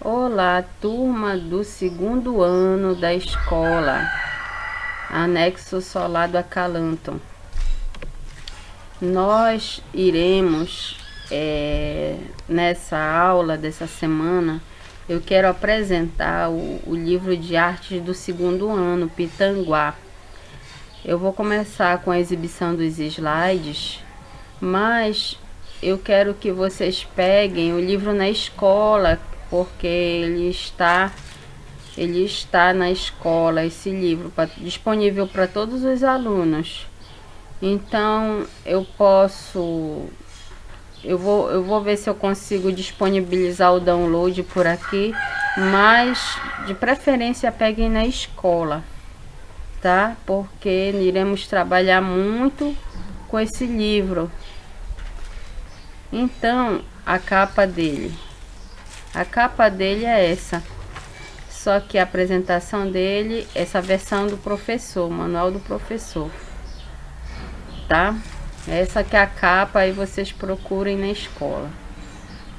Olá, turma do segundo ano da escola, anexo solar do Acalanton. Nós iremos, nessa aula dessa semana, eu quero apresentar o livro de artes do segundo ano, Pitanguá. Eu vou começar com a exibição dos slides, mas eu quero que vocês peguem o livro na escola, porque ele está na escola, esse livro, disponível para todos os alunos. Então eu vou ver se eu consigo disponibilizar o download por aqui, mas de preferência peguem na escola, tá? Porque iremos trabalhar muito com esse livro. Então, a capa dele é essa, só que a apresentação dele, essa versão do professor, manual do professor, tá? Essa que é a capa, aí vocês procurem na escola.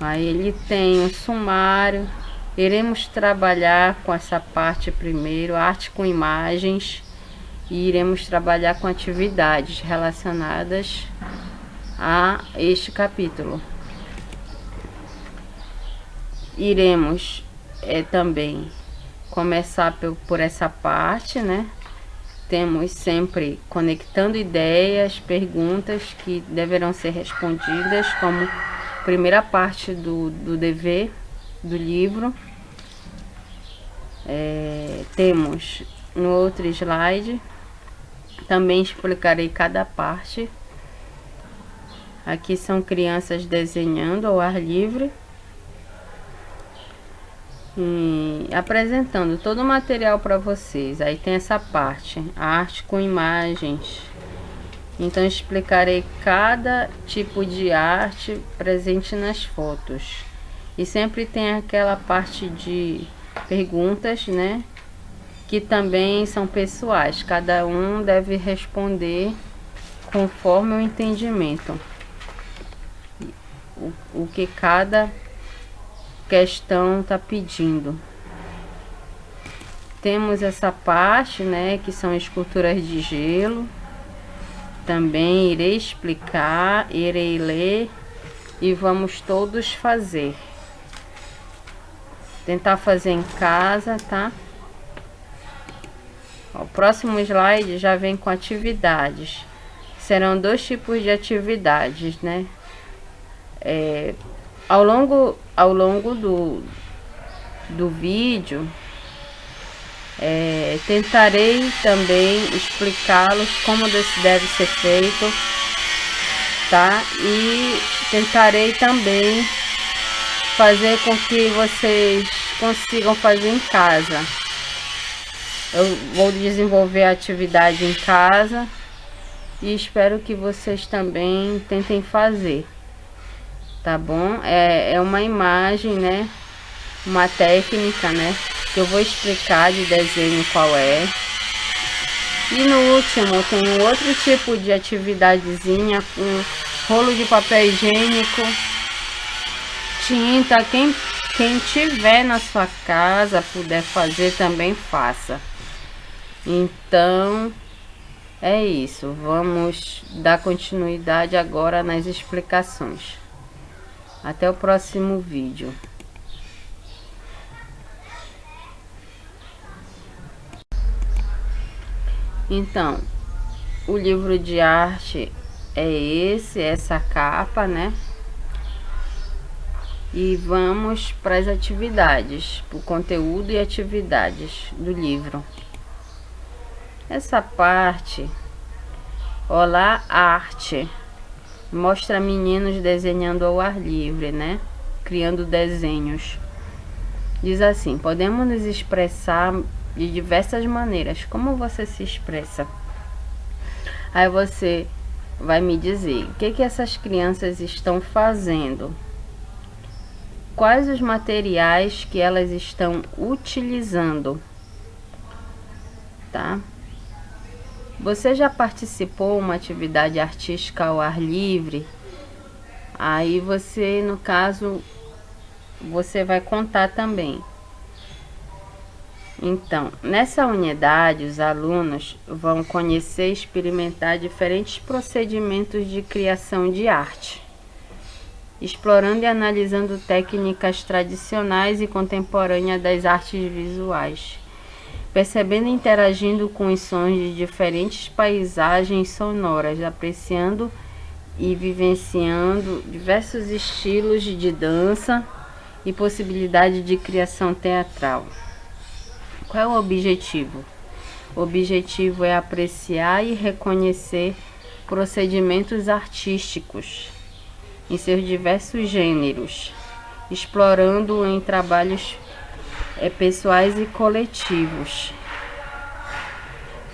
Aí ele tem um sumário. Iremos trabalhar com essa parte primeiro, arte com imagens, e iremos trabalhar com atividades relacionadas a este capítulo. Iremos também começar por essa parte, né? Temos sempre conectando ideias, perguntas que deverão ser respondidas como primeira parte do dever do livro. Temos no outro slide, também explicarei cada parte. Aqui são crianças desenhando ao ar livre, e apresentando todo o material para vocês. Aí tem essa parte, a arte com imagens. Então explicarei cada tipo de arte presente nas fotos. E sempre tem aquela parte de perguntas, né? Que também são pessoais. Cada um deve responder conforme o entendimento. O que cada questão está pedindo. Temos essa parte, né, que são esculturas de gelo. Também irei explicar, irei ler e vamos todos fazer. Tentar fazer em casa, tá? O próximo slide já vem com atividades. Serão dois tipos de atividades, né? Ao longo do vídeo, tentarei também explicá-los como deve ser feito, tá? E tentarei também fazer com que vocês consigam fazer em casa. Eu vou desenvolver a atividade em casa e espero que vocês também tentem fazer. Tá bom? É uma imagem, né? Uma técnica, né? Que eu vou explicar de desenho qual é. E no último tem um outro tipo de atividadezinha com rolo de papel higiênico, tinta. Quem tiver na sua casa, puder fazer, também faça. Então, é isso. Vamos dar continuidade agora nas explicações. Até o próximo vídeo. Então, o livro de arte é essa capa, né? E vamos para as atividades, para o conteúdo e atividades do livro. Essa parte, olá, arte. Mostra meninos desenhando ao ar livre, né? Criando desenhos. Diz assim: podemos nos expressar de diversas maneiras. Como você se expressa? Aí você vai me dizer o que essas crianças estão fazendo. Quais os materiais que elas estão utilizando, tá? Você já participou de uma atividade artística ao ar livre? Aí você, no caso, você vai contar também. Então, nessa unidade, os alunos vão conhecer e experimentar diferentes procedimentos de criação de arte, explorando e analisando técnicas tradicionais e contemporâneas das artes visuais, percebendo e interagindo com os sons de diferentes paisagens sonoras, apreciando e vivenciando diversos estilos de dança e possibilidade de criação teatral. Qual é o objetivo? O objetivo é apreciar e reconhecer procedimentos artísticos em seus diversos gêneros, explorando em trabalhos pessoais e coletivos.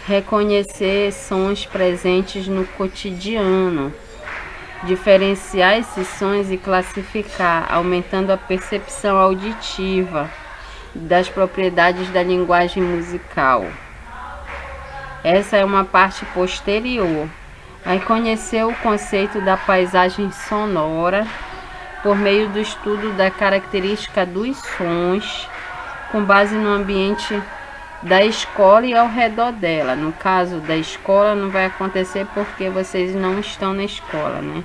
Reconhecer sons presentes no cotidiano, diferenciar esses sons e classificar, aumentando a percepção auditiva das propriedades da linguagem musical. Essa é uma parte posterior. Aí conhecer o conceito da paisagem sonora por meio do estudo da característica dos sons, com base no ambiente da escola e ao redor dela. No caso da escola não vai acontecer porque vocês não estão na escola, né?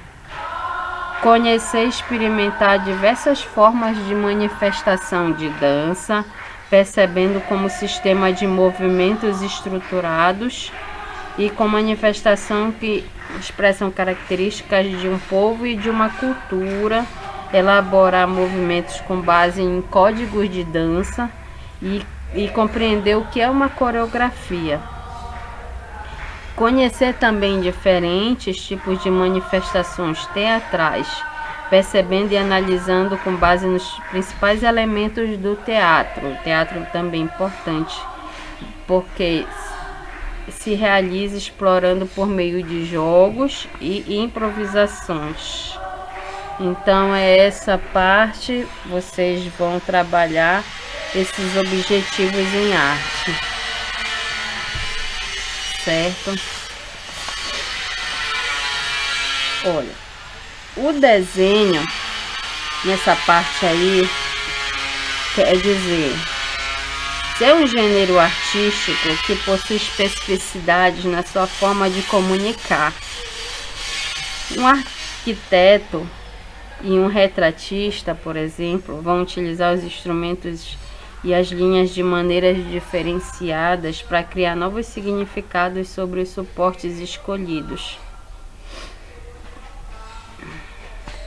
Conhecer e experimentar diversas formas de manifestação de dança, percebendo como sistema de movimentos estruturados e com manifestação que expressam características de um povo e de uma cultura, elaborar movimentos com base em códigos de dança e compreender o que é uma coreografia. Conhecer também diferentes tipos de manifestações teatrais, percebendo e analisando com base nos principais elementos do teatro. O teatro também é importante, porque se realiza explorando por meio de jogos e improvisações. Então é essa parte, vocês vão trabalhar esses objetivos em arte, certo? Olha, o desenho nessa parte aí quer dizer ser um gênero artístico que possui especificidades na sua forma de comunicar. Um arquiteto e um retratista, por exemplo, vão utilizar os instrumentos e as linhas de maneiras diferenciadas para criar novos significados sobre os suportes escolhidos.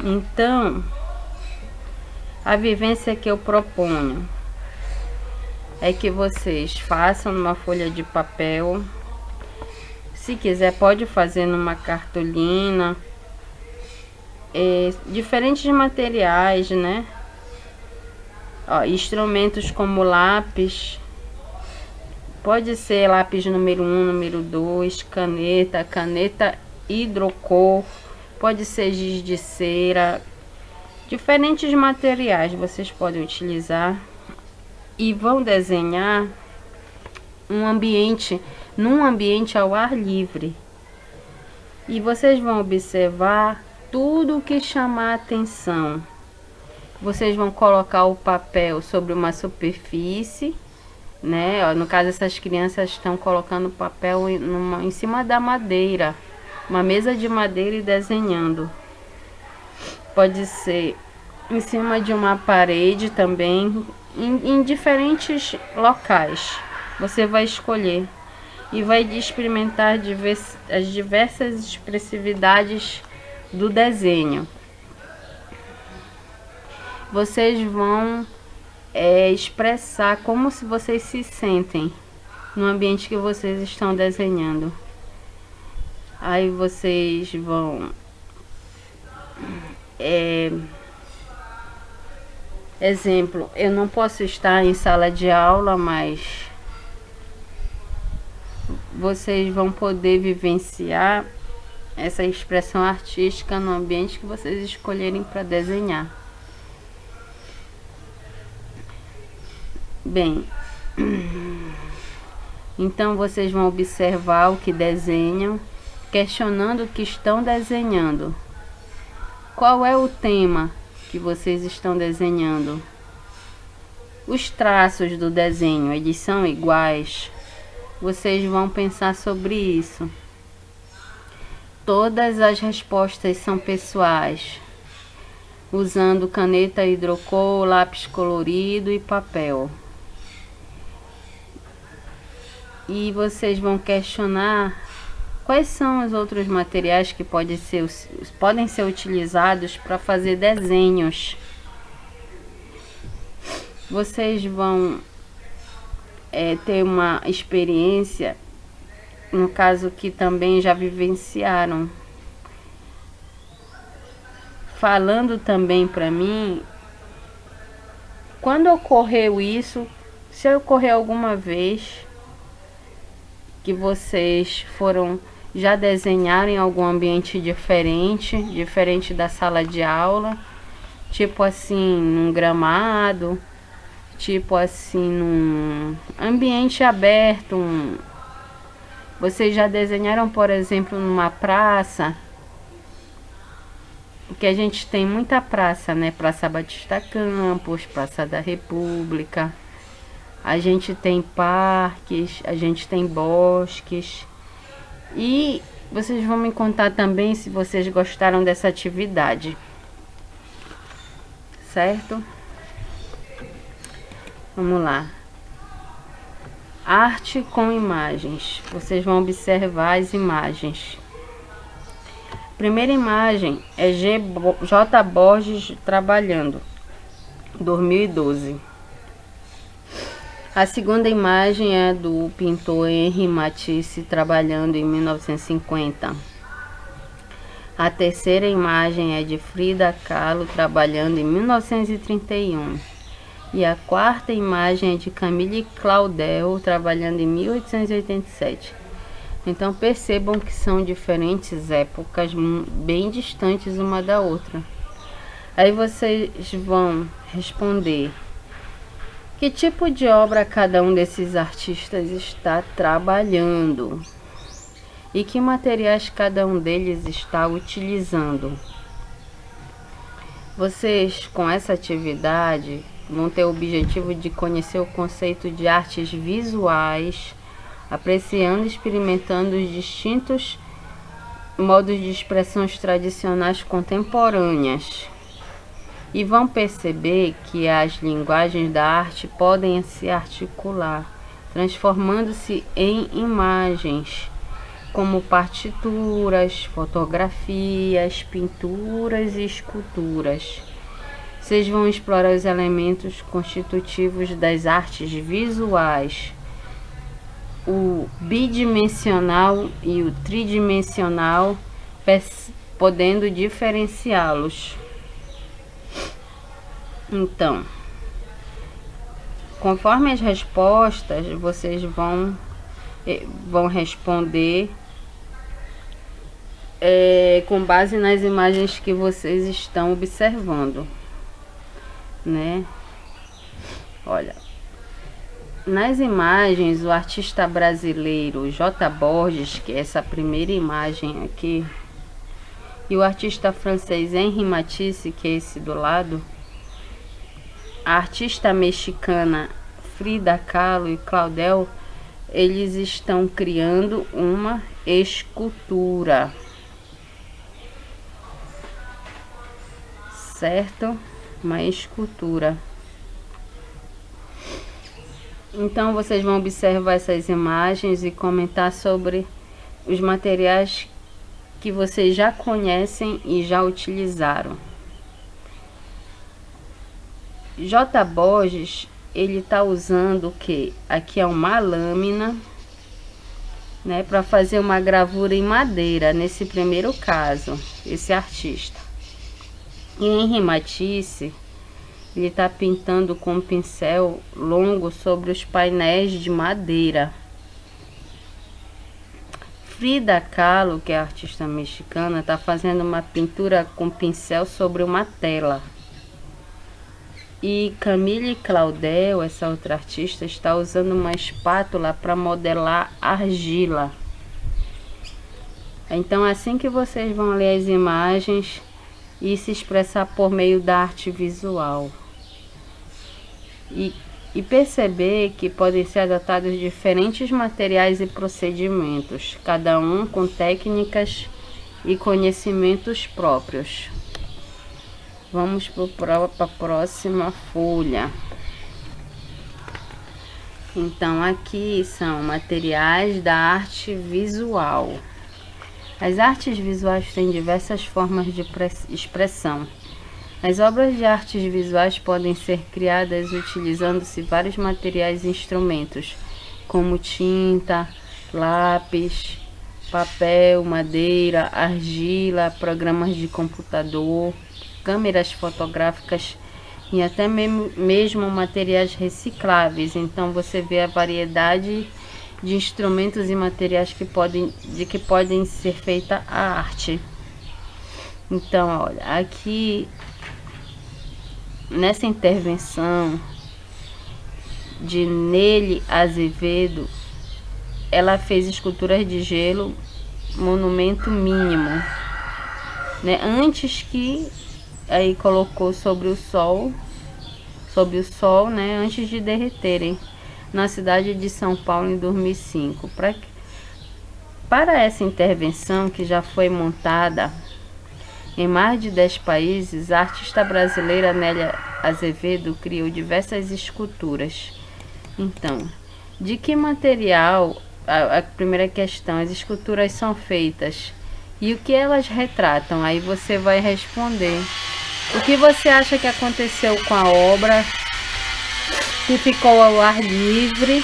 Então, a vivência que eu proponho é que vocês façam numa folha de papel. Se quiser, pode fazer numa cartolina. Diferentes materiais, né? Ó, instrumentos como lápis. Pode ser lápis número 1, número 2, caneta hidrocor. Pode ser giz de cera. Diferentes materiais vocês podem utilizar. E vão desenhar num ambiente ao ar livre. E vocês vão observar tudo o que chamar a atenção. Vocês vão colocar o papel sobre uma superfície, né? Ó, no caso, essas crianças estão colocando o papel em cima da madeira, uma mesa de madeira, e desenhando. Pode ser em cima de uma parede também, em diferentes locais. Você vai escolher e vai experimentar as diversas expressividades do desenho. Vocês vão expressar como se vocês se sentem no ambiente que vocês estão desenhando. Aí vocês vão exemplo, eu não posso estar em sala de aula, mas vocês vão poder vivenciar essa expressão artística no ambiente que vocês escolherem para desenhar. Bem, então vocês vão observar o que desenham, questionando o que estão desenhando. Qual é o tema que vocês estão desenhando, os traços do desenho, eles são iguais? Vocês vão pensar sobre isso. Todas as respostas são pessoais, usando caneta hidrocor, lápis colorido e papel. E vocês vão questionar quais são os outros materiais que podem ser utilizados para fazer desenhos. Vocês vão ter uma experiência, no caso que também já vivenciaram, falando também para mim, quando ocorreu isso, se ocorreu alguma vez que vocês já desenharam em algum ambiente diferente da sala de aula, tipo assim, num gramado, tipo assim, num ambiente aberto. Vocês já desenharam, por exemplo, numa praça, que a gente tem muita praça, né? Praça Batista Campos, Praça da República. A gente tem parques, a gente tem bosques. E vocês vão me contar também se vocês gostaram dessa atividade. Certo? Vamos lá. Arte com imagens. Vocês vão observar as imagens. Primeira imagem é J. Borges trabalhando, 2012. A segunda imagem é do pintor Henri Matisse trabalhando em 1950. A terceira imagem é de Frida Kahlo trabalhando em 1931. E a quarta imagem é de Camille Claudel trabalhando em 1887. Então percebam que são diferentes épocas bem distantes uma da outra. Aí vocês vão responder: que tipo de obra cada um desses artistas está trabalhando? E que materiais cada um deles está utilizando? Vocês, com essa atividade, vão ter o objetivo de conhecer o conceito de artes visuais, apreciando e experimentando os distintos modos de expressões tradicionais contemporâneas. E vão perceber que as linguagens da arte podem se articular, transformando-se em imagens, como partituras, fotografias, pinturas e esculturas. Vocês vão explorar os elementos constitutivos das artes visuais, o bidimensional e o tridimensional, podendo diferenciá-los. Então, conforme as respostas, vocês vão responder com base nas imagens que vocês estão observando, né? Olha, nas imagens, o artista brasileiro J. Borges, que é essa primeira imagem aqui, e o artista francês Henri Matisse, que é esse do lado, a artista mexicana Frida Kahlo e Claudel, eles estão criando uma escultura, certo? Uma escultura. Então vocês vão observar essas imagens e comentar sobre os materiais que vocês já conhecem e já utilizaram. J. Borges, ele está usando o que? Aqui é uma lâmina, né, para fazer uma gravura em madeira, nesse primeiro caso, esse artista. E Henri Matisse, ele está pintando com um pincel longo sobre os painéis de madeira. Frida Kahlo, que é a artista mexicana, está fazendo uma pintura com pincel sobre uma tela. E Camille Claudel, essa outra artista, está usando uma espátula para modelar argila. Então, assim que vocês vão ler as imagens, e se expressar por meio da arte visual. E perceber que podem ser adotados diferentes materiais e procedimentos, cada um com técnicas e conhecimentos próprios. Vamos para a próxima folha. Então, aqui são materiais da arte visual. As artes visuais têm diversas formas de expressão. As obras de artes visuais podem ser criadas utilizando-se vários materiais e instrumentos, como tinta, lápis, papel, madeira, argila, programas de computador, câmeras fotográficas e até mesmo materiais recicláveis. Então você vê a variedade de instrumentos e materiais que podem ser feita a arte. Então, olha, aqui nessa intervenção de Nelly Azevedo, ela fez esculturas de gelo, monumento mínimo, né? Antes que aí colocou sobre o sol, né? Antes de derreterem, na cidade de São Paulo em 2005. Para essa intervenção, que já foi montada em mais de 10 países, a artista brasileira Nélia Azevedo criou diversas esculturas. Então, de que material? A primeira questão: as esculturas são feitas e o que elas retratam? Aí você vai responder. O que você acha que aconteceu com a obra que ficou ao ar livre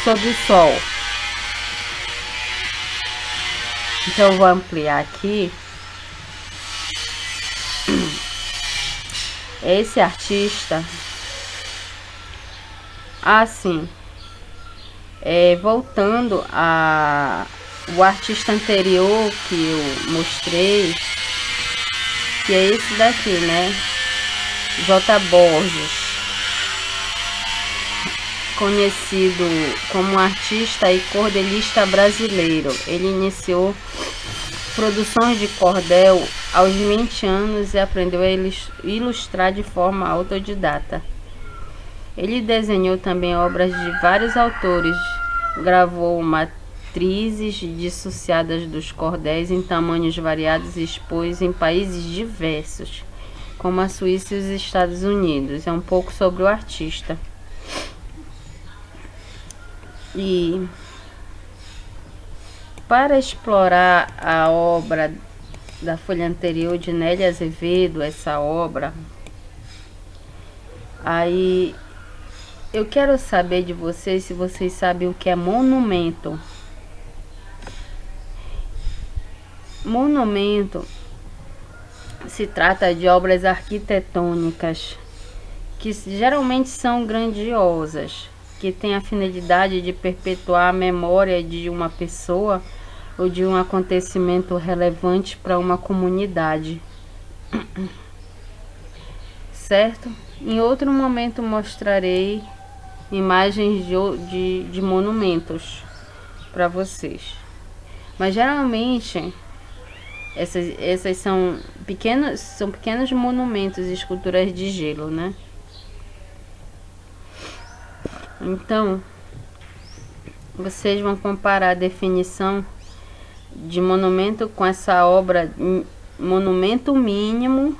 sob o sol? Então eu vou ampliar aqui. Esse artista, assim, voltando o artista anterior que eu mostrei, que é esse daqui, né? J. Borges, conhecido como artista e cordelista brasileiro. Ele iniciou produções de cordel aos 20 anos e aprendeu a ilustrar de forma autodidata. Ele desenhou também obras de vários autores, gravou matrizes dissociadas dos cordéis em tamanhos variados e expôs em países diversos, como a Suíça e os Estados Unidos. É um pouco sobre o artista. E para explorar a obra da folha anterior de Nélia Azevedo, essa obra, aí eu quero saber de vocês se vocês sabem o que é monumento. Monumento se trata de obras arquitetônicas que geralmente são grandiosas, que têm a finalidade de perpetuar a memória de uma pessoa ou de um acontecimento relevante para uma comunidade. Certo? Em outro momento mostrarei imagens de monumentos para vocês. Mas geralmente essas são pequenos monumentos, esculturas de gelo, né? Então, vocês vão comparar a definição de monumento com essa obra Monumento Mínimo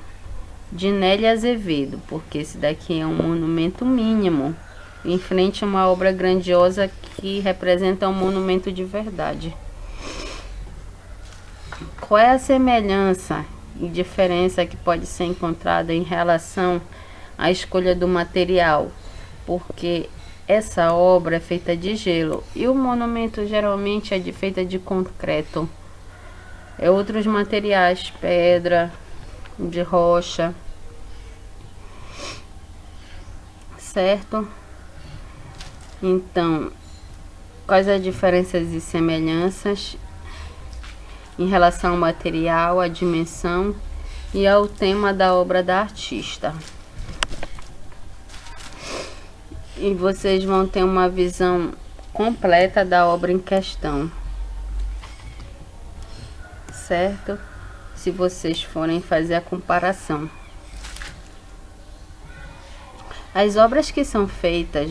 de Nélia Azevedo, porque esse daqui é um monumento mínimo em frente a uma obra grandiosa que representa um monumento de verdade. Qual é a semelhança e diferença que pode ser encontrada em relação à escolha do material? Porque essa obra é feita de gelo e o monumento geralmente é feita de concreto. É outros materiais, pedra, de rocha, certo? Então, quais as diferenças e semelhanças em relação ao material, à dimensão e ao tema da obra da artista? E vocês vão ter uma visão completa da obra em questão, certo? se vocês forem fazer a comparação. As obras que são feitas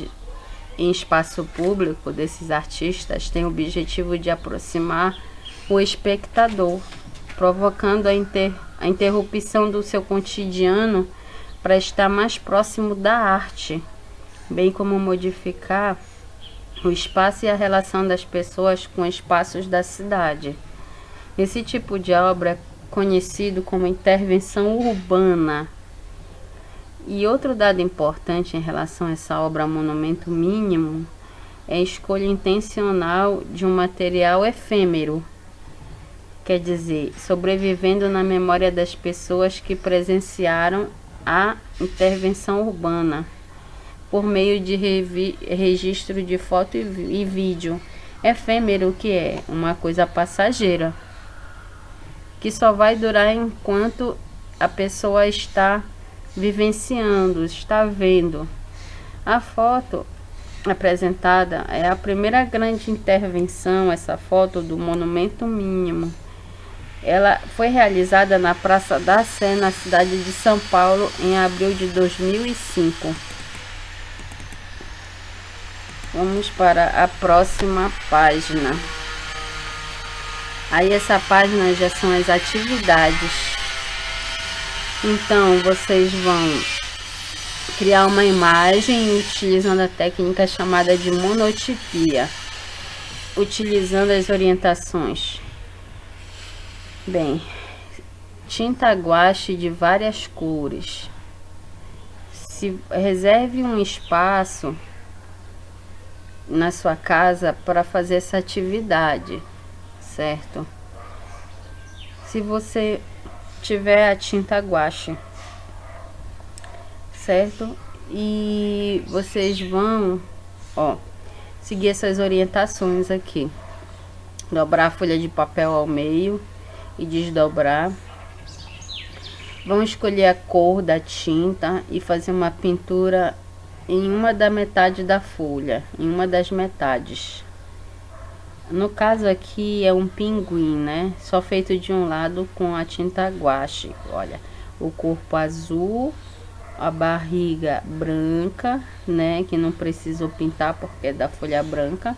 em espaço público desses artistas têm o objetivo de aproximar o espectador, provocando a interrupção do seu cotidiano para estar mais próximo da arte, bem como modificar o espaço e a relação das pessoas com espaços da cidade. Esse tipo de obra é conhecido como intervenção urbana. E outro dado importante em relação a essa obra monumento mínimo é a escolha intencional de um material efêmero, quer dizer, sobrevivendo na memória das pessoas que presenciaram a intervenção urbana, por meio de registro de foto e vídeo. Efêmero, que é uma coisa passageira, que só vai durar enquanto a pessoa está vivenciando, está vendo. A foto apresentada é a primeira grande intervenção, essa foto do monumento mínimo. Ela foi realizada na Praça da Sé, na cidade de São Paulo, em abril de 2005. Vamos para a próxima página. Aí essa página já são as atividades. Então, vocês vão criar uma imagem utilizando a técnica chamada de monotipia, utilizando as orientações. Bem, tinta guache de várias cores. Se reserve um espaço na sua casa para fazer essa atividade, certo? Se você tiver a tinta guache, certo? E vocês vão, seguir essas orientações aqui. Dobrar a folha de papel ao meio e desdobrar. Vão escolher a cor da tinta e fazer uma pintura em uma da metade da folha, em uma das metades. No caso aqui é um pinguim, né? Só feito de um lado com a tinta guache. Olha, o corpo azul, a barriga branca, né? Que não precisou pintar porque é da folha branca.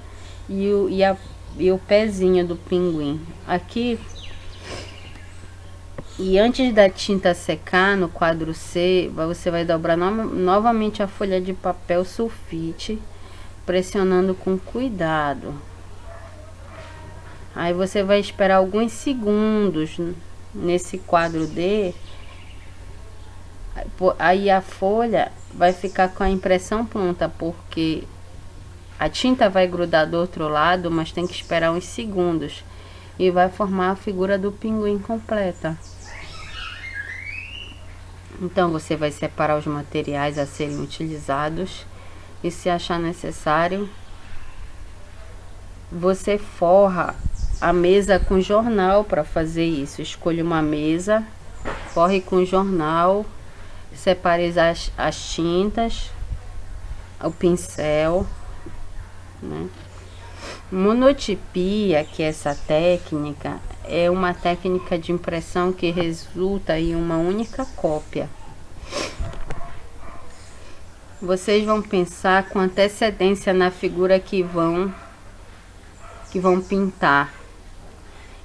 E o pezinho do pinguim. Aqui. E antes da tinta secar no quadro C, você vai dobrar novamente a folha de papel sulfite, pressionando com cuidado. Aí você vai esperar alguns segundos nesse quadro D. Aí a folha vai ficar com a impressão pronta, porque a tinta vai grudar do outro lado, mas tem que esperar uns segundos. E vai formar a figura do pinguim completa. Então você vai separar os materiais a serem utilizados. E se achar necessário, você forra a mesa com jornal para fazer isso. Escolha uma mesa, forre com jornal, separe as tintas, o pincel, né? Monotipia, que é essa técnica, é uma técnica de impressão que resulta em uma única cópia. Vocês vão pensar com antecedência na figura que vão pintar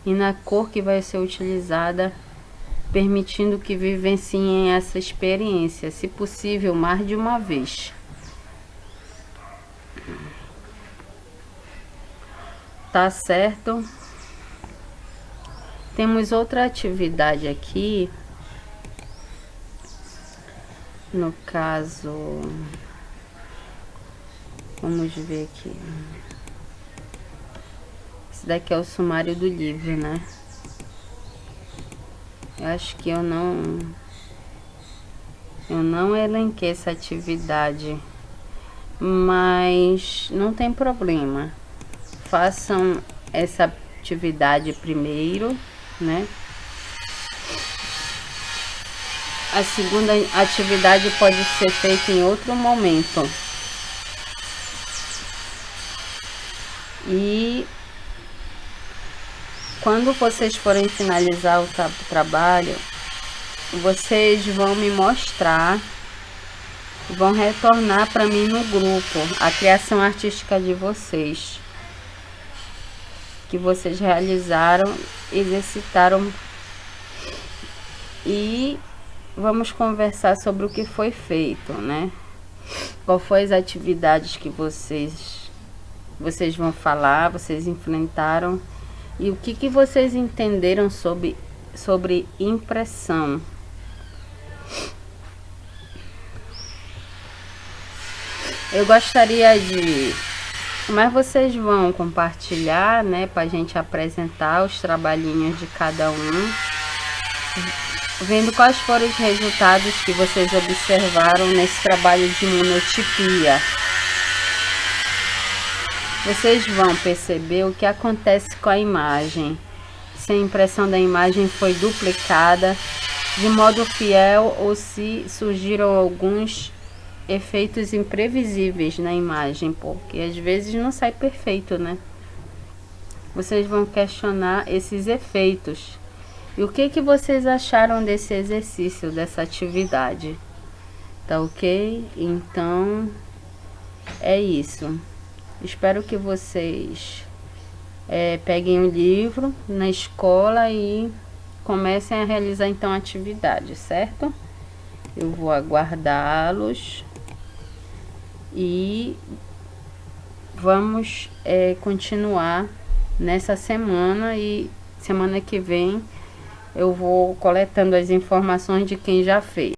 e na cor que vai ser utilizada, permitindo que vivenciem essa experiência, se possível, mais de uma vez. Tá certo? Temos outra atividade aqui. No caso, vamos ver aqui. Esse daqui é o sumário do livro, né? Eu acho que eu não elenquei essa atividade, mas não tem problema. Façam essa atividade primeiro, né? A segunda atividade pode ser feita em outro momento. E quando vocês forem finalizar o trabalho, vocês vão me mostrar, vão retornar para mim no grupo a criação artística de vocês, que vocês realizaram, exercitaram, e vamos conversar sobre o que foi feito, né? Qual foi as atividades que vocês vão falar, vocês enfrentaram, e o que vocês entenderam sobre impressão. Eu gostaria de... Mas vocês vão compartilhar, né, pra gente apresentar os trabalhinhos de cada um, vendo quais foram os resultados que vocês observaram nesse trabalho de monotipia. Vocês vão perceber o que acontece com a imagem, se a impressão da imagem foi duplicada de modo fiel ou se surgiram alguns efeitos imprevisíveis na imagem, porque às vezes não sai perfeito, né? Vocês vão questionar esses efeitos. E o que vocês acharam desse exercício, dessa atividade? Tá ok? Então, é isso. Espero que vocês peguem o livro na escola e comecem a realizar então a atividade, certo? Eu vou aguardá-los e vamos continuar nessa semana, e semana que vem eu vou coletando as informações de quem já fez.